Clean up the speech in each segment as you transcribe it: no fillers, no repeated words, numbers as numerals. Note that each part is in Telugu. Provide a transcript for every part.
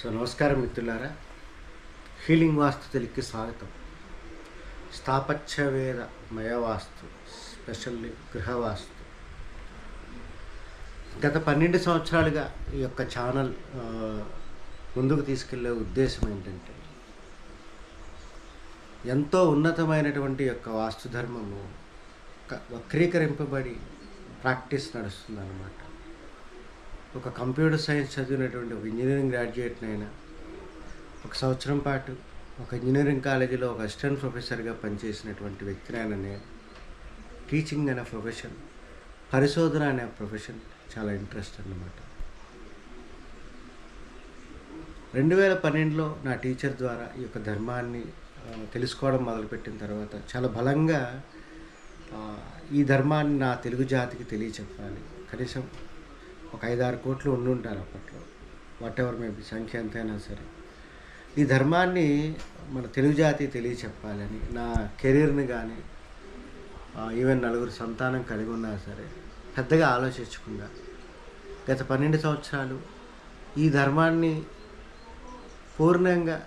నమస్కారం మిత్రులారా. హీలింగ్ వాస్తు తెలుగుకి స్వాగతం. స్థాపత్యవేద మయవాస్తు, స్పెషల్లీ గృహవాస్తు. గత 12 సంవత్సరాలుగా ఈ యొక్క ఛానల్ ముందుకు తీసుకెళ్లే ఉద్దేశం ఏంటంటే, ఎంతో ఉన్నతమైనటువంటి యొక్క వాస్తు ధర్మము వక్రీకరింపబడి ప్రాక్టీస్ నడుస్తుందన్నమాట. ఒక కంప్యూటర్ సైన్స్ చదివినటువంటి ఒక ఇంజనీరింగ్ గ్రాడ్యుయేట్నైనా, ఒక సంవత్సరం పాటు ఒక ఇంజనీరింగ్ కాలేజీలో ఒక అసిస్టెంట్ ప్రొఫెసర్గా పనిచేసినటువంటి వ్యక్తినైనా నేను టీచింగ్ అనే ప్రొఫెషన్, పరిశోధన అనే ప్రొఫెషన్ చాలా ఇంట్రెస్ట్ అన్నమాట. 2012లో నా టీచర్ ద్వారా ఈ యొక్క ధర్మాన్ని తెలుసుకోవడం మొదలుపెట్టిన తర్వాత చాలా బలంగా ఈ ధర్మాన్ని నా తెలుగు జాతికి తెలియచెప్పాలి. కనీసం ఒక 5-6 కోట్లు ఉండుంటారు అప్పట్లో, వాట్ ఎవర్ మేబీ, సంఖ్య ఎంతైనా సరే. ఈ ధర్మాన్ని మన తెలుగు జాతికి తెలియచెప్పాలని నా కెరీర్ని కానీ, ఈవెన్ 9 సంతానం కలిగి ఉన్నా సరే పెద్దగా ఆలోచించకుండా గత 12 సంవత్సరాలు ఈ ధర్మాన్ని పూర్ణంగా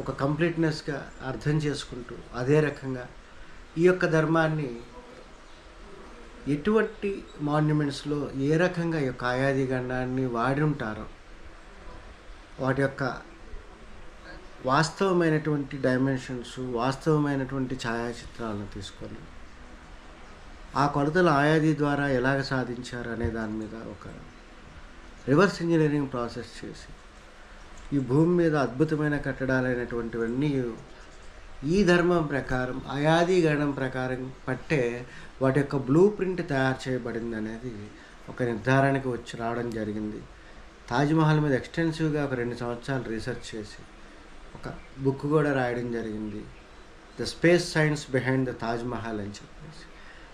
ఒక కంప్లీట్నెస్గా అర్థం చేసుకుంటూ, అదే రకంగా ఈ యొక్క ధర్మాన్ని ఎటువంటి మాన్యుమెంట్స్లో ఏ రకంగా ఈ యొక్క ఆయాది గండాన్ని వాడి ఉంటారో వాటి యొక్క వాస్తవమైనటువంటి డైమెన్షన్స్, వాస్తవమైనటువంటి ఛాయాచిత్రాలను తీసుకొని ఆ కొలతలు ఆయాది ద్వారా ఎలాగ సాధించారు అనే దాని మీద ఒక రివర్స్ ఇంజనీరింగ్ ప్రాసెస్ చేసి ఈ భూమి మీద అద్భుతమైన కట్టడాలైనటువంటివన్నీ ఈ ధర్మం ప్రకారం, ఆయాది గణం ప్రకారం పట్టే వాటి యొక్క బ్లూ ప్రింట్ తయారు చేయబడింది అనేది ఒక నిర్ధారణకి వచ్చి రావడం జరిగింది. తాజ్మహల్ మీద ఎక్స్టెన్సివ్గా ఒక 2 సంవత్సరాలు రీసెర్చ్ చేసి ఒక బుక్ కూడా రాయడం జరిగింది, the space science behind the Taj Mahal అని చెప్పేసి.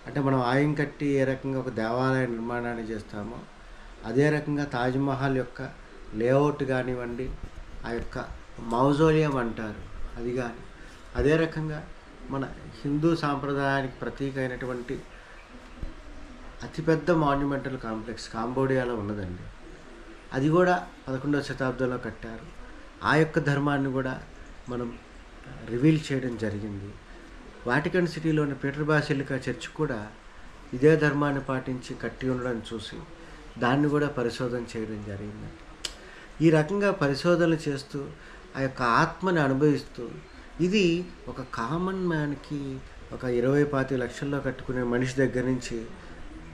అంటే మనం ఆయం కట్టి ఏ రకంగా ఒక దేవాలయ నిర్మాణాన్ని చేస్తామో అదే రకంగా తాజ్మహల్ యొక్క లేఅవుట్ కానివ్వండి, ఆ యొక్క మౌజోలియం అంటారు అది కానీ, అదే రకంగా మన హిందూ సాంప్రదాయానికి ప్రతీక అయినటువంటి అతిపెద్ద మాన్యుమెంటల్ కాంప్లెక్స్ కాంబోడియాలో ఉన్నదండి. అది కూడా 11వ శతాబ్దంలో కట్టారు. ఆ యొక్క ధర్మాన్ని కూడా మనం రివీల్ చేయడం జరిగింది. వాటికన్ సిటీలోని పీటర్ బాసిలికా చర్చ్ కూడా ఇదే ధర్మాన్ని పాటించి కట్టి ఉండడం చూసి దాన్ని కూడా పరిశోధన చేయడం జరిగింది. ఈ రకంగా పరిశోధనలు చేస్తూ ఆ యొక్క ఆత్మని అనుభవిస్తూ, ఇది ఒక కామన్ మ్యాన్కి ఒక 20-25 లక్షల్లో కట్టుకునే మనిషి దగ్గర నుంచి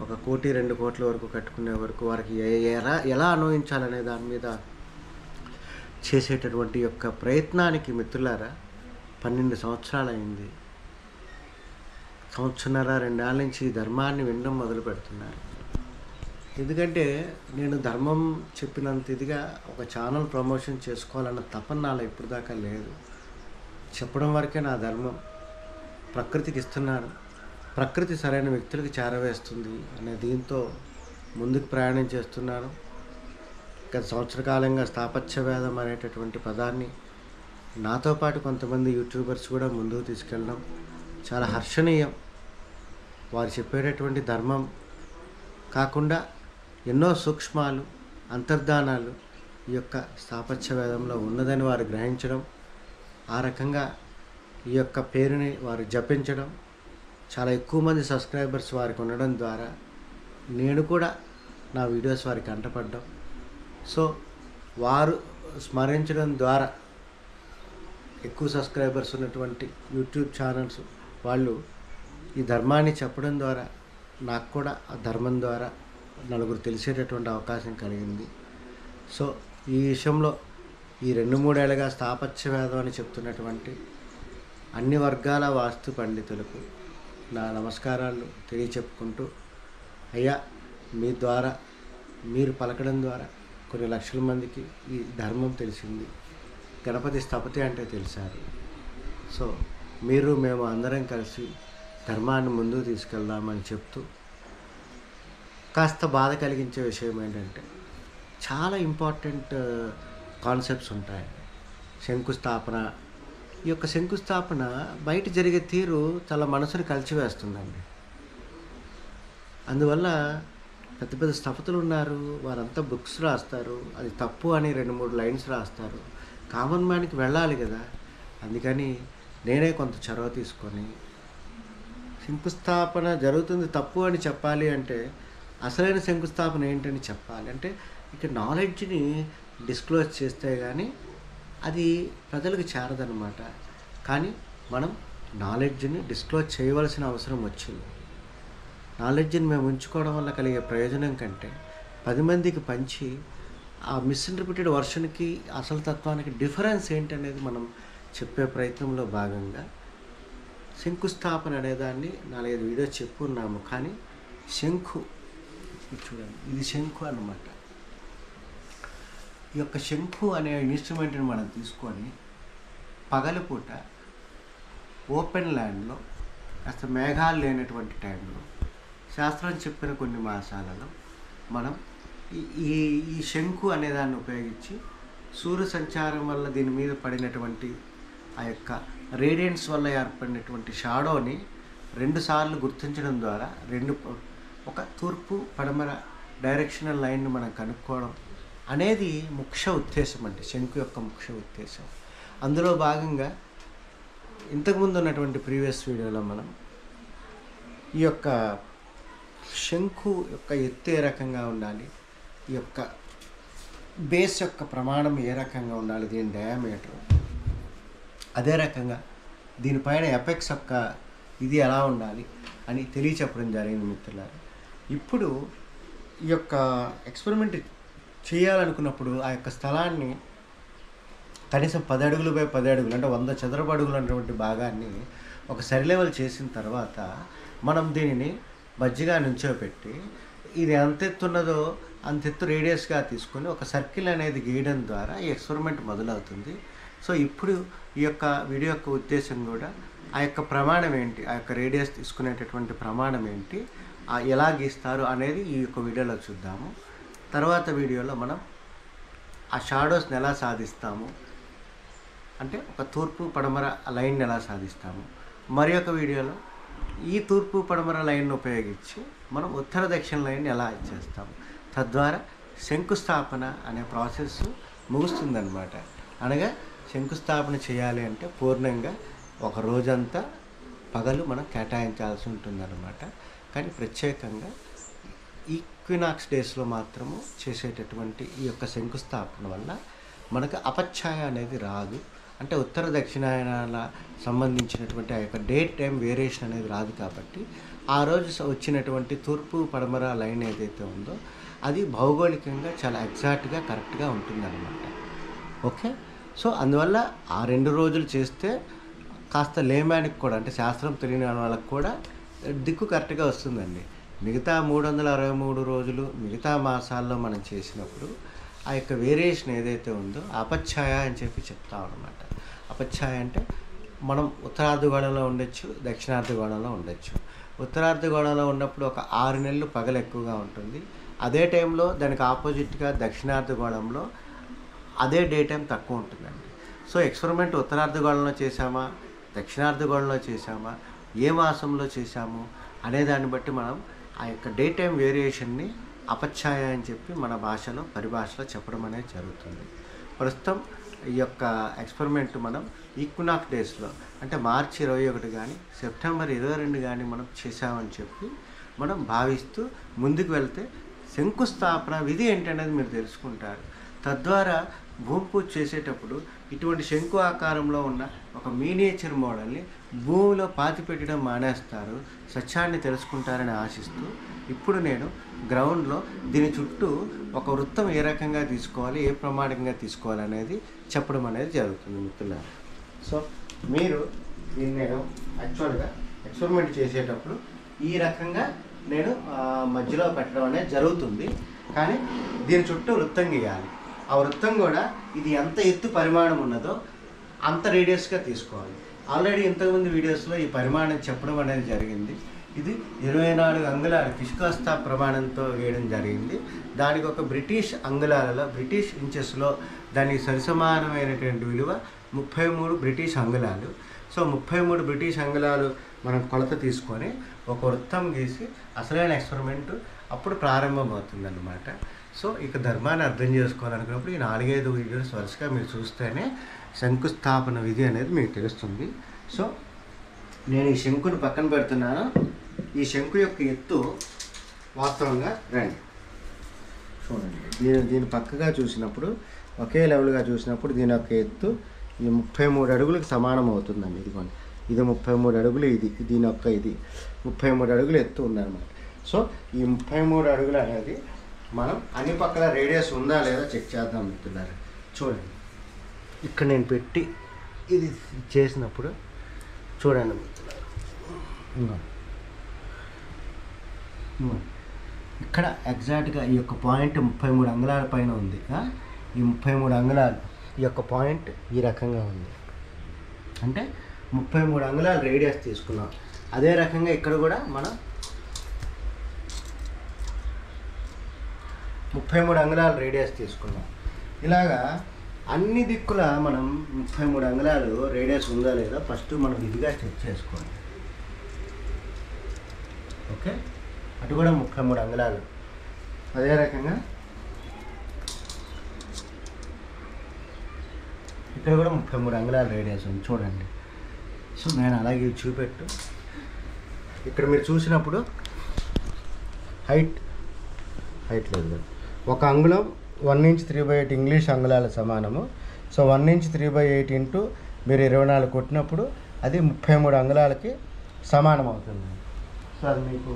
1 కోటి 2 కోట్ల వరకు కట్టుకునే వరకు వారికి ఎలా అనుభవించాలనే దాని మీద చేసేటటువంటి యొక్క ప్రయత్నానికి మిత్రులారా 12 సంవత్సరాలు అయింది. 1.5-2 ఏళ్ళ నుంచి ఈ ధర్మాన్ని వినడం మొదలు పెడుతున్నారు. ఎందుకంటే నేను ధర్మం చెప్పినంత ఇదిగా ఒక ఛానల్ ప్రమోషన్ చేసుకోవాలన్న తపన నాలో ఇప్పుడు దాకా లేదు. చెప్పడం వరకే నా ధర్మం. ప్రకృతికి ఇస్తున్నాను, ప్రకృతి సరైన వ్యక్తులకు చేరవేస్తుంది అనే దీంతో ముందుకు ప్రయాణం చేస్తున్నాను. గత సంవత్సర కాలంగా స్థాపత్యవేదం అనేటటువంటి పదాన్ని నాతో పాటు కొంతమంది యూట్యూబర్స్ కూడా ముందుకు తీసుకెళ్ళడం చాలా హర్షణీయం. వారు చెప్పేటటువంటి ధర్మం కాకుండా ఎన్నో సూక్ష్మాలు, అంతర్ధానాలు ఈ యొక్క స్థాపత్యవేదంలో ఉన్నదని వారు గ్రహించడం, ఆ రకంగా ఈ యొక్క పేరుని వారు జపించడం, చాలా ఎక్కువ మంది సబ్స్క్రైబర్స్ వారికి ఉండడం ద్వారా నేను కూడా నా వీడియోస్ వారికి అంటపడ్డం, సో వారు స్మరించడం ద్వారా ఎక్కువ సబ్స్క్రైబర్స్ ఉన్నటువంటి యూట్యూబ్ ఛానల్స్ వాళ్ళు ఈ ధర్మాన్ని చెప్పడం ద్వారా నాకు కూడా ఆ ధర్మం ద్వారా నలుగురు తెలిసేటటువంటి అవకాశం కలిగింది. సో ఈ విషయంలో ఈ 2-3 ఏళ్ళుగా స్థాపత్యవేదం అని చెప్తున్నటువంటి అన్ని వర్గాల వాస్తు పండితులకు నా నమస్కారాలు తెలియచెప్పుకుంటూ, అయ్యా మీ ద్వారా, మీరు పలకడం ద్వారా కొన్ని లక్షల మందికి ఈ ధర్మం తెలిసింది, గణపతి స్థపతి అంటే తెలిసారు. సో మీరు మేము అందరం కలిసి ధర్మాన్ని ముందుకు తీసుకెళ్దామని చెప్తూ, కాస్త బాధ కలిగించే విషయం ఏంటంటే చాలా ఇంపార్టెంట్ కాన్సెప్ట్స్ ఉంటాయి. శంకుస్థాపన, ఈ యొక్క శంకుస్థాపన బయట జరిగే తీరు చాలా మనసుని కలిచివేస్తుందండి. అందువల్ల పెద్ద పెద్ద స్థపతులు ఉన్నారు, వారంతా బుక్స్ రాస్తారు, అది తప్పు అని 2-3 లైన్స్ రాస్తారు. కామన్ మ్యాన్కి వెళ్ళాలి కదా. అందుకని నేనే కొంత చొరవ తీసుకొని శంకుస్థాపన జరుగుతుంది తప్పు అని చెప్పాలి అంటే అసలైన శంకుస్థాపన ఏంటని చెప్పాలి అంటే ఇక నాలెడ్జ్ని డిస్క్లోజ్ చేస్తే కానీ అది ప్రజలకు చేరదనమాట. కానీ మనం నాలెడ్జ్ని డిస్క్లోజ్ చేయవలసిన అవసరం వచ్చింది. నాలెడ్జ్ని మేము ఉంచుకోవడం వల్ల కలిగే ప్రయోజనం కంటే 10 మందికి పంచి ఆ మిస్ఇంటర్ప్రిటెడ్ వర్షన్కి అసలు తత్వానికి డిఫరెన్స్ ఏంటనేది మనం చెప్పే ప్రయత్నంలో భాగంగా శంకుస్థాపన అనేదాన్ని 4-5 వీడియో చెప్పున్నాము. కానీ శంఖు చూడండి, ఇది శంఖు అన్నమాట. ఈ యొక్క శంఖు అనే ఇన్స్ట్రుమెంట్ని మనం తీసుకొని పగలపూట ఓపెన్ ల్యాండ్లో కాస్త మేఘాలు లేనటువంటి టైంలో శాస్త్రం చెప్పిన కొన్ని మాసాలలో మనం ఈ ఈ శంఖు అనేదాన్ని ఉపయోగించి సూర్య సంచారం వల్ల దీని మీద పడినటువంటి ఆ యొక్క రేడియన్స్ వల్ల ఏర్పడినటువంటి షాడోని 2 సార్లు గుర్తించడం ద్వారా ఒక తూర్పు పడమర డైరెక్షనల్ లైన్ని మనం కనుక్కోవడం అనేది ముఖ్య ఉద్దేశం. అంటే శంఖు యొక్క ముఖ్య ఉద్దేశం. అందులో భాగంగా ఇంతకుముందు ఉన్నటువంటి ప్రీవియస్ వీడియోలో మనం ఈ యొక్క శంఖు యొక్క ఎత్తు ఏ రకంగా ఉండాలి, ఈ యొక్క బేస్ యొక్క ప్రమాణం ఏ రకంగా ఉండాలి, దీని డయామీటర్, అదే రకంగా దీనిపైన ఎపెక్స్ యొక్క ఇది ఎలా ఉండాలి అని తెలియచెప్పడం జరిగింది మిత్రులారా. ఇప్పుడు ఈ యొక్క ఎక్స్పెరిమెంట్ చేయాలనుకున్నప్పుడు ఆ యొక్క స్థలాన్ని కనీసం 10 అడుగులు బై 10 అడుగులు అంటే 100 చదరపు అడుగులు అన్నటువంటి భాగాన్ని ఒక సరిలెవెల్ చేసిన తర్వాత మనం దీనిని మధ్యగా నుంచోపెట్టి ఇది ఎంత ఎత్తున్నదో అంత ఎత్తు రేడియస్గా తీసుకొని ఒక సర్కిల్ అనేది గీయడం ద్వారా ఈ ఎక్స్పెరిమెంట్ మొదలవుతుంది. సో ఇప్పుడు ఈ యొక్క వీడియో యొక్క ఉద్దేశం కూడా ఆ యొక్క ప్రమాణం ఏంటి, ఆ యొక్క రేడియస్ తీసుకునేటటువంటి ప్రమాణం ఏంటి, ఎలా గీస్తారు అనేది ఈ యొక్క వీడియోలో చూద్దాము. తర్వాత వీడియోలో మనం ఆ షాడోస్ని ఎలా సాధిస్తాము అంటే ఒక తూర్పు పడమర లైన్ని ఎలా సాధిస్తాము, మరి ఒక వీడియోలో ఈ తూర్పు పడమర లైన్ను ఉపయోగించి మనం ఉత్తర దక్షిణ లైన్ని ఎలా ఇచ్చేస్తాము. తద్వారా శంకుస్థాపన అనే ప్రాసెస్ ముగుస్తుందన్నమాట. అనగా శంకుస్థాపన చేయాలి అంటే పూర్ణంగా ఒక రోజంతా పగలు మనం కేటాయించాల్సి ఉంటుందన్నమాట. కానీ ప్రత్యేకంగా ఈక్వినాక్స్ డేస్లో మాత్రము చేసేటటువంటి ఈ యొక్క శంకుస్థాపన వల్ల మనకు అపఛాయ అనేది రాదు. అంటే ఉత్తర దక్షిణాయనాల సంబంధించినటువంటి ఆ యొక్క డే టైం వేరియేషన్ అనేది రాదు. కాబట్టి ఆ రోజు వచ్చినటువంటి తూర్పు పడమర లైన్ ఏదైతే ఉందో అది భౌగోళికంగా చాలా ఎగ్జాక్ట్గా కరెక్ట్గా ఉంటుందన్నమాట. ఓకే. సో అందువల్ల ఆ 2 రోజులు చేస్తే కాస్త లేమ్యానికి కూడా అంటే శాస్త్రం తెలియని వాళ్ళకి కూడా దిక్కు కరెక్ట్గా వస్తుందండి. మిగతా 363 రోజులు మిగతా మాసాల్లో మనం చేసినప్పుడు ఆ యొక్క వేరియేషన్ ఏదైతే ఉందో అపఛాయ అని చెప్పి చెప్తాం అన్నమాట. అపఛాయ అంటే మనం ఉత్తరార్ధగోళంలో ఉండొచ్చు, దక్షిణార్ధగోళంలో ఉండొచ్చు. ఉత్తరార్ధగోళంలో ఉన్నప్పుడు ఒక 6 నెలలు పగలు ఎక్కువగా ఉంటుంది. అదే టైంలో దానికి ఆపోజిట్గా దక్షిణార్ధగోళంలో అదే డే టైం తక్కువ ఉంటుందండి. సో ఎక్స్పెరిమెంట్ ఉత్తరార్ధగోళంలో చేసామా, దక్షిణార్ధగోళంలో చేసామా, ఏ మాసంలో చేసాము అనేదాన్ని బట్టి మనం ఆ యొక్క డే టైం వేరియేషన్ని అపఛాయ అని చెప్పి మన భాషలో పరిభాషలో చెప్పడం అనేది జరుగుతుంది. ప్రస్తుతం ఈ యొక్క ఎక్స్పెరిమెంట్ మనం ఈక్వినాక్స్ డేస్లో అంటే మార్చి 21 కానీ సెప్టెంబర్ 22 కానీ మనం చేసామని చెప్పి మనం భావిస్తూ ముందుకు వెళ్తే శంకుస్థాపన విధి ఏంటనేది మీరు తెలుసుకుంటారు. తద్వారా భూమి పూజ చేసేటప్పుడు ఇటువంటి శంకు ఆకారంలో ఉన్న ఒక మినియేచర్ మోడల్ని భూమిలో పాతిపెట్టడం మానేస్తారు, సత్యాన్ని తెలుసుకుంటారని ఆశిస్తూ ఇప్పుడు నేను గ్రౌండ్లో దీని చుట్టూ ఒక వృత్తం ఏ రకంగా తీసుకోవాలి, ఏ ప్రమాణంగా తీసుకోవాలి అనేది చెప్పడం అనేది జరుగుతుంది మిత్రులారా. సో మీరు దీన్ని నేను యాక్చువల్గా ఎక్స్పెరిమెంట్ చేసేటప్పుడు ఈ రకంగా నేను మధ్యలో పెట్టడం అనేది జరుగుతుంది. కానీ దీని చుట్టూ వృత్తం గీయాలి. ఆ వృత్తం కూడా ఇది ఎంత ఎత్తు పరిమాణం ఉన్నదో అంత రేడియస్గా తీసుకోవాలి. ఆల్రెడీ ఇంతకుముందు వీడియోస్లో ఈ పరిమాణం చెప్పడం అనేది జరిగింది. ఇది 24 అంగుళాల కిష్కాస్తా ప్రమాణంతో వేయడం జరిగింది. దానికి ఒక బ్రిటిష్ అంగుళాలలో బ్రిటిష్ ఇంచెస్లో దానికి సరిసమానమైనటువంటి విలువ 33 బ్రిటిష్ అంగుళాలు. సో 33 బ్రిటిష్ అంగుళాలు మనం కొలత తీసుకొని ఒక వృత్తం గీసి అసలైన ఎక్స్పెరిమెంట్ అప్పుడు ప్రారంభమవుతుంది అన్నమాట. సో ఇక ధర్మాన్ని అర్థం చేసుకోవాలనుకున్నప్పుడు ఈ 4-5 వీడియోస్ వరుసగా మీరు చూస్తేనే శంకుస్థాపన విధి అనేది మీకు తెలుస్తుంది. సో నేను ఈ శంకుని పక్కన పెడుతున్నాను. ఈ శంకు యొక్క ఎత్తు వాస్తవంగా రండి చూడండి, దీని పక్కగా చూసినప్పుడు ఒకే లెవెల్గా చూసినప్పుడు దీని యొక్క ఎత్తు ఈ 33 అడుగులకు సమానం అవుతుందండి. ఇదిగోండి, ఇది 33 అడుగులు, దీని యొక్క ఇది 33 అడుగులు ఎత్తు ఉందన్నమాట. సో ఈ 33 అడుగులు అనేది మనం అన్ని పక్కల రేడియస్ ఉందా లేదా చెక్ చేద్దాం మిత్రులారా. చూడండి, ఇక్కడ నేను పెట్టి ఇది చేసినప్పుడు చూడండి మిత్రులారా, ఇక్కడ ఎగ్జాక్ట్గా ఈ యొక్క పాయింట్ 33 అంగుళాల పైన ఉంది. ఈ 33 అంగుళాలు ఈ యొక్క పాయింట్ ఈ రకంగా ఉంది అంటే 33 అంగుళాలు రేడియస్ తీసుకున్నాం. అదే రకంగా ఇక్కడ కూడా మనం 33 అంగుళాలు రేడియస్ తీసుకున్నాం. ఇలాగా అన్ని దిక్కుల మనం 33 అంగుళాలు రేడియస్ ఉందా లేదా ఫస్ట్ మనం ఇదిగా చెక్ చేసుకోండి. ఓకే, అటు కూడా 33 అంగుళాలు. అదే రకంగా ఇక్కడ కూడా 33 అంగుళాల రేడియస్ ఉంది చూడండి. సో నేను అలాగే చూపెట్టు, ఇక్కడ మీరు చూసినప్పుడు హైట్ లేదు కదా, ఒక అంగుళం 1 ఇంచ్ 3/8 ఇంగ్లీష్ అంగుళాల సమానము. సో 1 ఇంచ్ 3/8 ఇంటూ మీరు 24 కొట్టినప్పుడు అది 33 అంగుళాలకి సమానం అవుతుంది. సో అది మీకు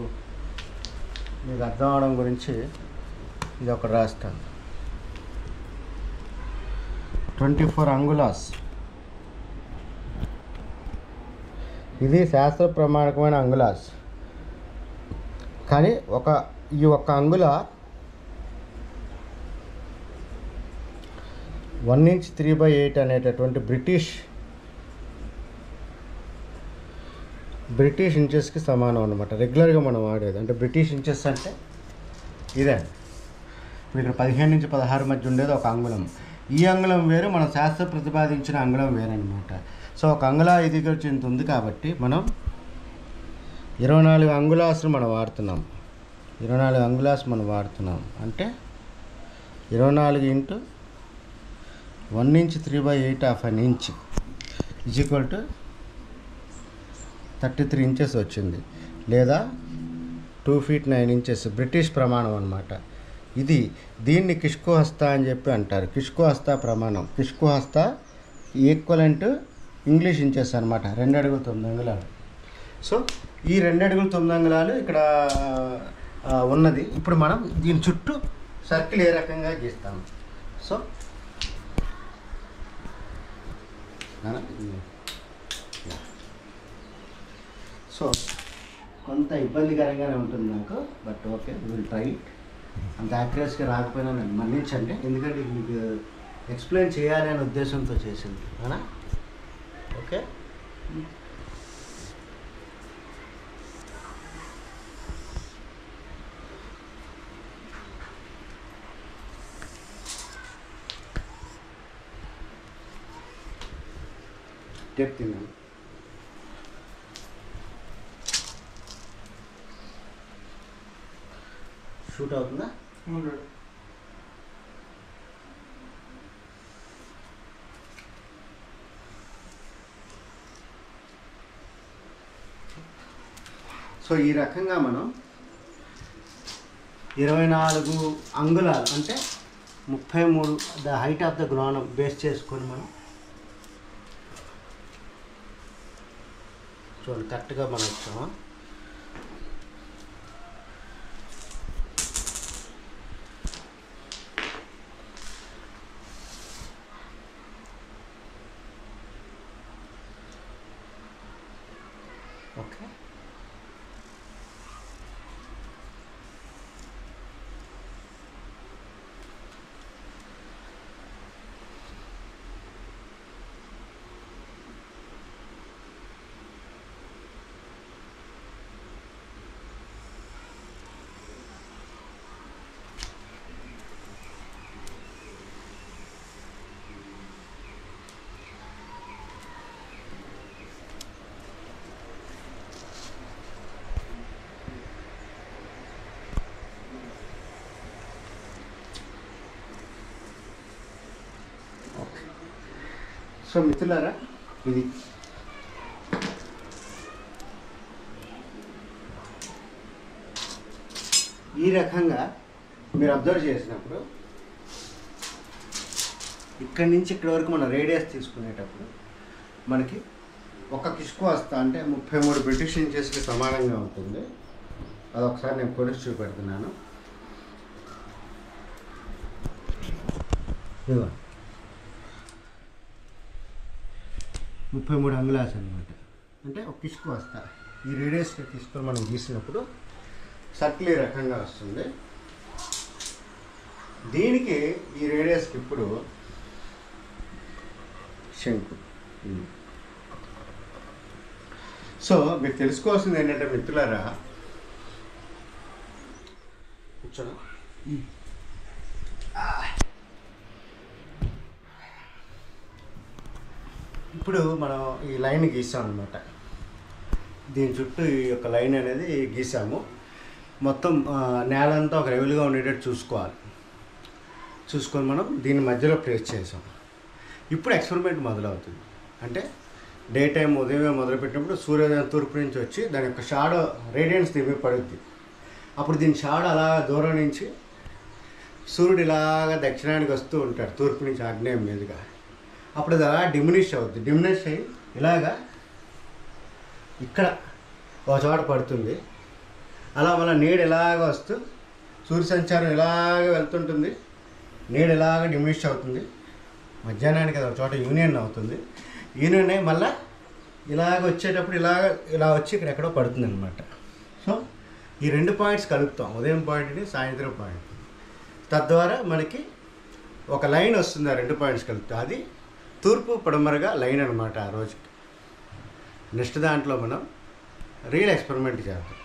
అర్థం అవడం గురించి ఇది ఒకటి రాస్తాను. 24 అంగుళాస్, ఇది శాస్త్ర ప్రమాణకమైన అంగుళాస్. కానీ ఈ ఒక్క అంగుళ 1 ఇంచ్ 3/8 అనేటటువంటి బ్రిటిష్ ఇంచెస్కి సమానం అన్నమాట. రెగ్యులర్గా మనం వాడేది అంటే బ్రిటిష్ ఇంచెస్ అంటే ఇదే. ఇక్కడ 15 నుంచి 16 మధ్య ఉండేది ఒక అంగుళం. ఈ అంగుళం వేరు, మన శాస్త్ర ప్రతిపాదించిన అంగుళం వేరనమాట. సో ఒక అంగుళ ఇది ఇంత ఉంది కాబట్టి మనం 24 అంగుళాసులు మనం వాడుతున్నాం. 24 అంగుళాస్ మనం వాడుతున్నాం అంటే 24 into 1 inch 3/8 of an inch is equal to 33 inches వచ్చింది, లేదా 2 feet 9 inches బ్రిటిష్ ప్రమాణం అన్నమాట. దీన్ని కిష్కుహస్త అని చెప్పి అంటారు. కిష్కుహస్త ప్రమాణం, కిష్కుహస్త ఈక్వలెంట్ ఇంగ్లీష్ ఇంచెస్ అనమాట. 2 అడుగులు 9 అంగుళాలు. సో ఈ 2 అడుగులు 9 అంగుళాలు ఇక్కడ ఉన్నది. ఇప్పుడు మనం దీని చుట్టూ సర్కిల్ ఏ రకంగా గీస్తాము. సో కొంత ఇబ్బందికరంగానే ఉంటుంది నాకు, but okay will try it. అంత యాక్యురస్గా రాకపోయినా నన్ను మన్నించండి, ఎందుకంటే మీకు ఎక్స్ప్లెయిన్ చేయాలి అనే ఉద్దేశంతో చేసింది అవునా. ఓకే, టేప్ తిన్నాను. షూట్ అవుతుందా? సో ఈ రకంగా మనం 24 అంగుళాలు అంటే 33 the height of the ground base చేసుకొని మనం చూడండి కరెక్ట్గా మనం వచ్చాము. ఓకే, సో మిత్రులారా, ఇది ఈ రకంగా మీరు అబ్జర్వ్ చేసినప్పుడు ఇక్కడి నుంచి ఇక్కడి వరకు మనం రేడియస్ తీసుకునేటప్పుడు మనకి ఒక కిష్కు వస్తా అంటే 33 బ్రిటిష్ ఇంచెస్కి సమానంగా ఉంటుంది. అదొకసారి నేను కొలిసి చూపెడుతున్నాను. 33 అంగుళాస్ అనమాట. అంటే ఒక కిష్కు వస్తా ఈ రేడియస్కి తీసుకొని మనం గీసినప్పుడు సర్కిల్ ఈ రకంగా వస్తుంది. దీనికి ఈ రేడియస్కి ఇప్పుడు శంకు. సో మీరు తెలుసుకోవాల్సింది ఏంటంటే మిత్రులారా, కూర్చోనా, ఇప్పుడు మనం ఈ లైన్ గీసాం అనమాట. దీని చుట్టూ ఈ యొక్క లైన్ అనేది గీసాము. మొత్తం నేలంతా ఒక లెవెల్గా ఉండేటట్టు చూసుకొని మనం దీని మధ్యలో ప్లేస్ చేసాం. ఇప్పుడు ఎక్స్పెరిమెంట్ మొదలవుతుంది. అంటే డే టైం ఉదయమే మొదలుపెట్టినప్పుడు సూర్యోదయం తూర్పు నుంచి వచ్చి దాని యొక్క షాడో రేడియన్స్ దీని మీద పడుద్ది. అప్పుడు దీని షాడో అలా దూరం నుంచి సూర్యుడు ఇలాగా దక్షిణానికి వస్తూ ఉంటాడు, తూర్పు నుంచి ఆగ్నేయం మీదుగా. అప్పుడు అది అలా డిమినిష్ అవుద్ది. డిమినిష్ అయ్యి ఇలాగా ఇక్కడ ఒక చోట పడుతుంది. అలా మళ్ళీ నీడ ఇలాగ వస్తూ సూర్య సంచారం ఇలాగ వెళ్తుంటుంది. నీడ ఇలాగ డిమినిష్ అవుతుంది. మధ్యాహ్నానికి అది ఒక చోట యూనియన్ అవుతుంది. యూనియన్ అయ్యి మళ్ళీ ఇలాగ వచ్చేటప్పుడు ఇలా వచ్చి ఇక్కడ ఎక్కడో పడుతుంది అనమాట. సో ఈ 2 పాయింట్స్ కలుపుతాం, ఉదయం పాయింట్ని సాయంత్రం పాయింట్. తద్వారా మనకి ఒక లైన్ వస్తుంది. ఆ 2 పాయింట్స్ కలుపుతాం. అది తూర్పు పడమరగా లైన్ అనమాట ఆ రోజుకి. నెక్స్ట్ దాంట్లో మనం రియల్ ఎక్స్పెరిమెంట్ చేద్దాం.